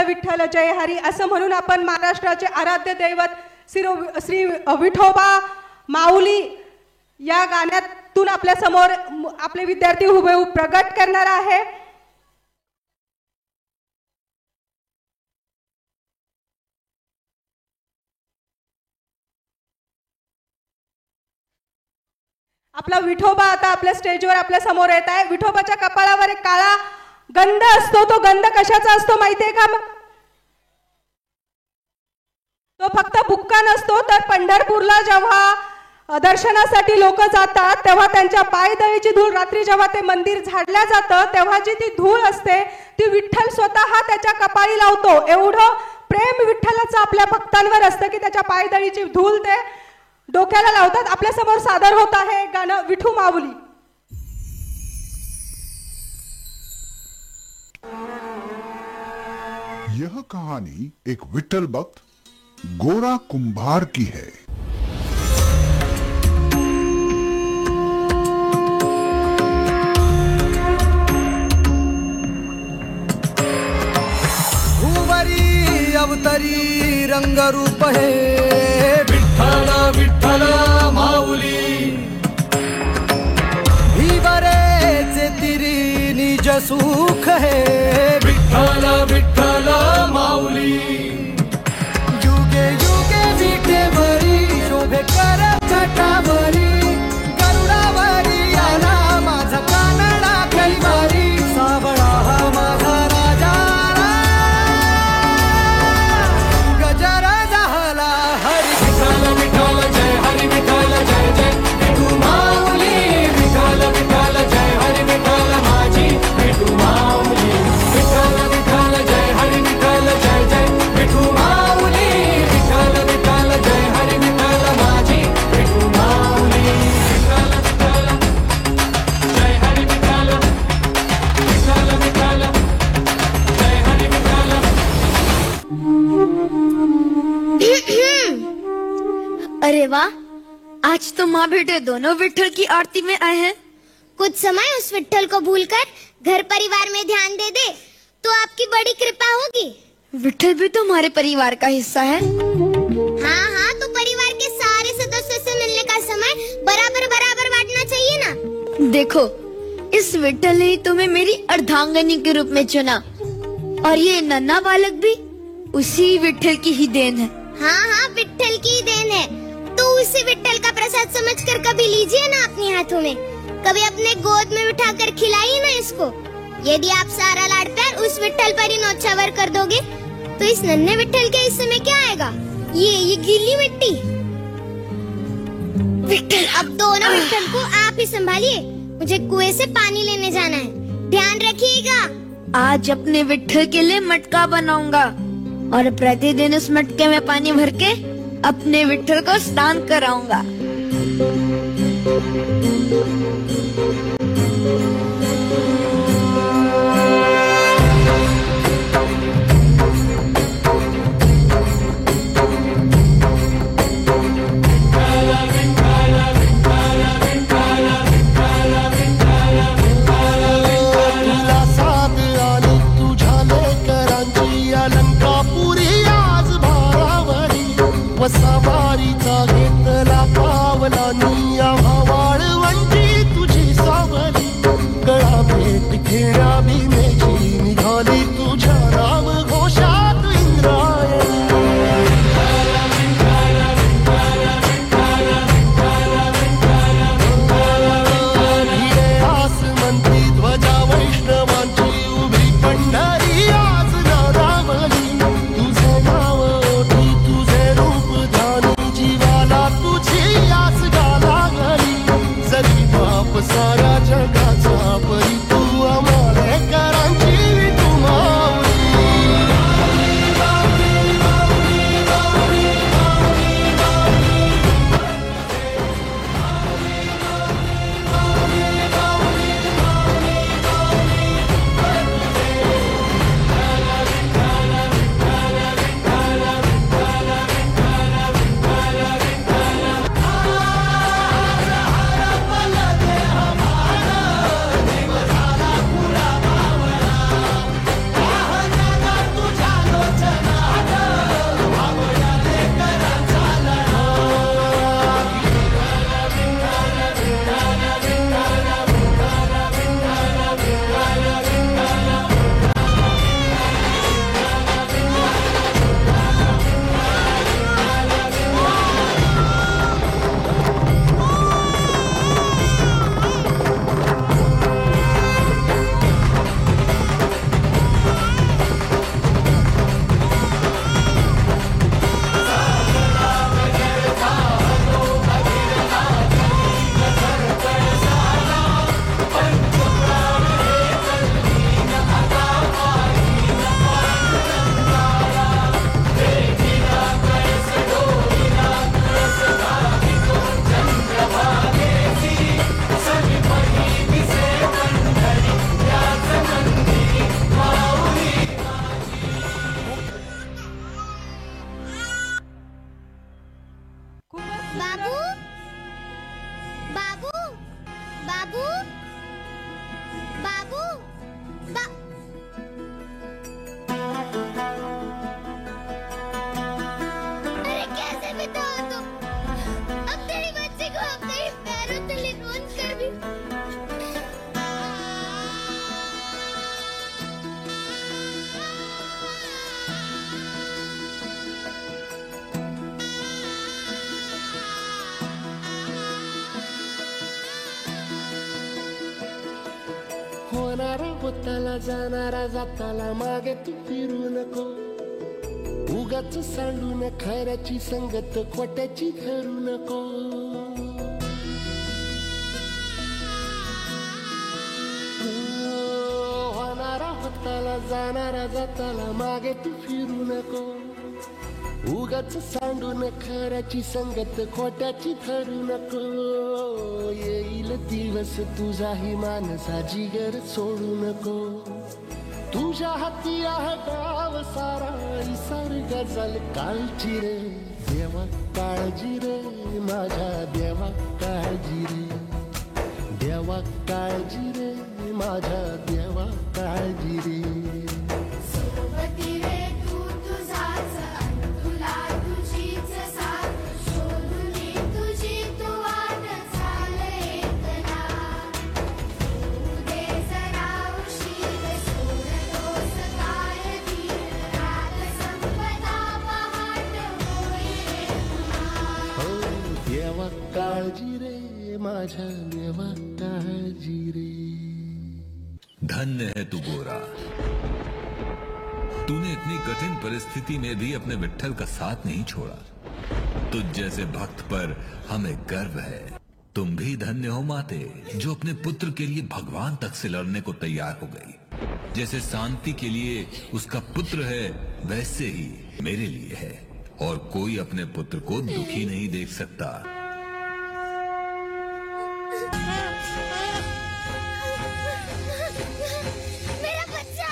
विठ्ठल जय हरी असं म्हणून आपण महाराष्ट्राचे आराध्य दैवत श्री विठोबा माऊली या गाण्यातून आपल्या समोर आपले विद्यार्थी हुबेहूब प्रगट करणार आहे। आपला विठोबा आता आपल्या स्टेजवर आपल्या समोर येत आहे। विठोबाच्या कपाळावर एक काळा गंध असतो, तो गंध कशाचा असतो माहितीये का? तो फक्त बुक्का नसतो, तर पंढरपूरला जेव्हा दर्शनासाठी लोक जातात तेव्हा त्यांच्या पायदळीची धूळ, रात्री जेव्हा ते मंदिर झाडल्या जातं तेव्हा जी ती धूळ असते ती विठ्ठल स्वतः त्याच्या कपाळी लावतो। एवढं प्रेम विठ्ठलाचं आपल्या भक्तांवर असतं की त्याच्या पायदळीची धूळ ते डोक्याला लावतात। आपल्या समोर सादर होत आहे गाणं विठू माऊली। यह कहानी एक विठ्ठल भक्त गोरा कुंभार की है। भुवरी अवतरी रंग रूप है विठ्ठल विठ्ठल माऊली। भीवरेचे तिरी निज सुख है विठ्ठल विठ्ठल माऊली। युगे युगे विठेवरी शोभे कर छटावरी, गरुडावरी आला माझा कानडा कैवारी। सावळा हा माझा राजा गजरा झाला हरी विठ्ठल विठ्ठल जय हरी विठ्ठल जय जय विठू माऊली। विठ्ठल विठ्ठल जय हरी विठ्ठल माझी विठू माऊली। विठ्ठल विठ्ठल जय हरी विठ्ठल जय जय विठू माऊली। विठ्ठल विठ्ठल जय हरी विठ्ठल माझी विठू माऊली। विठ्ठल विठ्ठल जय हरी विठ्ठल, विठ्ठल विठ्ठल जय हरी विठ्ठल। अरे वाह, आज तो माँ बेटे दोनों विठ्ठल की आरती में आए हैं। कुछ समय उस विठ्ठल को भूलकर घर परिवार में ध्यान दे दे तो आपकी बड़ी कृपा होगी। विठ्ठल भी तो हमारे परिवार का हिस्सा है। हाँ हाँ, तो परिवार के सारे सदस्यों से मिलने का समय बराबर बराबर बांटना चाहिए ना। देखो, इस विठ्ठल ने तुम्हें मेरी अर्धांगिनी के रूप में चुना, और ये नन्हा बालक भी उसी विठ्ठल की ही देन है। हाँ हाँ, विठ्ठल की देन है, तो उसी विठ्ठल का प्रसाद समझकर कभी लीजिए ना अपने हाथों में, कभी अपने गोद में बिठाकर खिलाइए ना इसको। यदि आप सारा लाड प्यार उस विठ्ठल पर ही न्योछावर कर दोगे तो इस नन्हे विठ्ठल के हिस्से में क्या आएगा? ये गीली मिट्टी। विठ्ठल, अब दोनों विठ्ठल को आप ही संभालिए, मुझे कुएं से पानी लेने जाना है, ध्यान रखिएगा। आज अपने विठ्ठल के लिए मटका बनाऊंगा और प्रतिदिन उस मटके में पानी भर के अपने विठ्ठल को स्नान कराऊंगा। तुला साथ आली तुझ्या लेकरांची अलंकापुरी आज भारावरी। वसावारीचा घेतला पावला निया वाळवंटी तुझी सावली। बाबू बाबू बाबू बाबू अरे कैसे बिताओ तुम? अब तेरी बच्ची को अपने ही पैरों तले नोच कर भी होणारा होताला जाणारा जाताला मागे तू फिरू नको उगाच सांडून खऱ्याची संगत खोट्याची धरू नको होणारा होताला जाणारा जाताला मागे तू फिरू नको उगाच सांडून खऱ्याची संगत खोट्याची धरू नको येईल दिवस तुझाही मानसा जिगर सोडू नको तुझ्या हाती आहे गाव सारा इसार गजल काळजी रे देवा काळजी रे माझ्या देवा काळजी रे देवा काळजी रे माझ्या देवा काळजी रे सोबती रे तू तुझाच अन तुला तुझीच साथ शोधून तुझी तू वाट चाल एकला तू दे जरा उशीर सोड दोस काय धीर रात संपदा पहाट होईल पुन्हा हो देवा काळजी रे माझ्या देवा काळजी रे धन्य है तू गोरा, तूने इतनी कठिन परिस्थिति में भी अपने विट्ठल का साथ नहीं छोड़ा। तुझ जैसे भक्त पर हमें गर्व है। तुम भी धन्य हो माते जो अपने पुत्र के लिए भगवान तक से लड़ने को तैयार हो गई। जैसे शांति के लिए उसका पुत्र है वैसे ही मेरे लिए है और कोई अपने पुत्र को दुखी नहीं देख सकता। मेरा बच्चा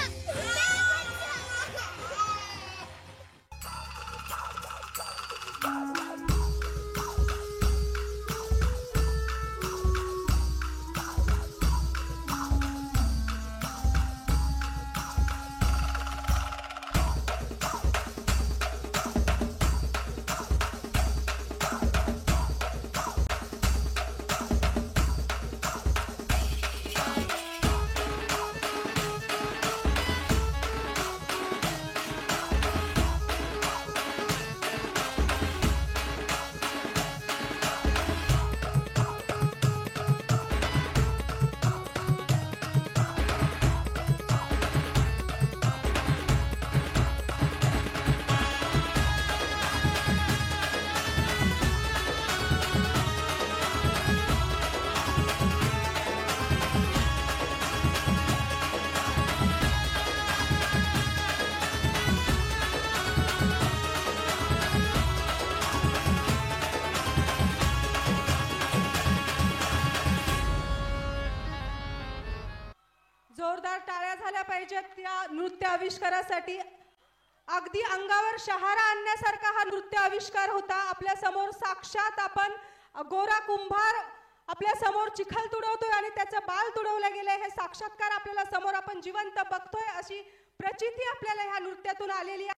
जोरदार टाळ्या झाल्या पाहिजेत त्या नृत्य आविष्कारासाठी। अगदी अंगावर शहारा आणण्यासारखा हा नृत्य आविष्कार होता। आपल्या समोर साक्षात आपण गोरा कुंभार आपल्या समोर चिखल तुडवतोय आणि त्याचं बाल तुडवलं गेलंय। हे साक्षात्कार आपल्याला समोर आपण जिवंत बघतोय अशी प्रचिती आपल्याला ह्या नृत्यातून आलेली आहे।